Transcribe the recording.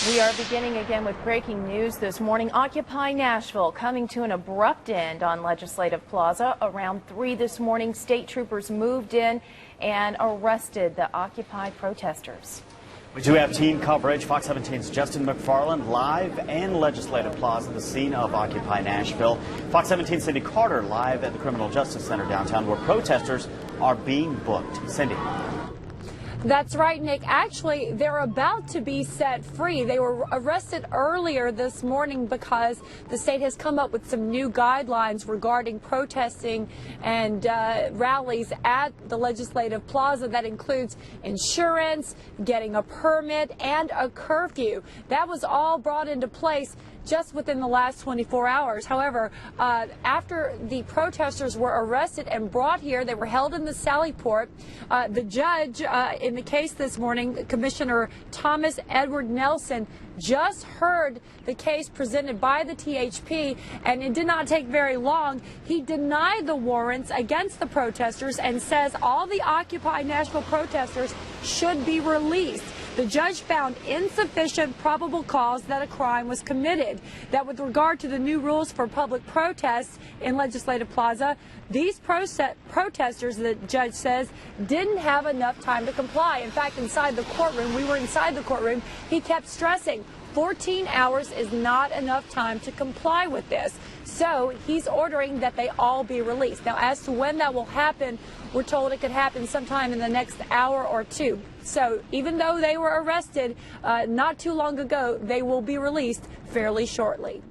We are beginning again with breaking news this morning. Occupy Nashville coming to an abrupt end on Legislative Plaza. Around 3 this morning, state troopers moved in and arrested the Occupy protesters. We do have team coverage. Fox 17's Justin McFarland live and Legislative Plaza, the scene of Occupy Nashville. Fox 17's Cindy Carter live at the Criminal Justice Center downtown, where protesters are being booked. Cindy. That's right, Nick. Actually, they're about to be set free. They were arrested earlier this morning because the state has come up with some new guidelines regarding protesting and rallies at the Legislative Plaza. That includes insurance, getting a permit, and a curfew. That was all brought into place just within the last 24 hours. However, after the protesters were arrested and brought here, they were held in the Sallyport. The judge in the case this morning, Commissioner Thomas Edward Nelson, just heard the case presented by the THP, and it did not take very long. He denied the warrants against the protesters and says all the Occupy Nashville protesters should be released. The judge found insufficient probable cause that a crime was committed. That with regard to the new rules for public protests in Legislative Plaza, these protesters, the judge says, didn't have enough time to comply. In fact, inside the courtroom, we were inside the courtroom, he kept stressing 14 hours is not enough time to comply with this. So he's ordering that they all be released. Now, as to when that will happen, we're told it could happen sometime in the next hour or two. So even though they were arrested not too long ago, they will be released fairly shortly.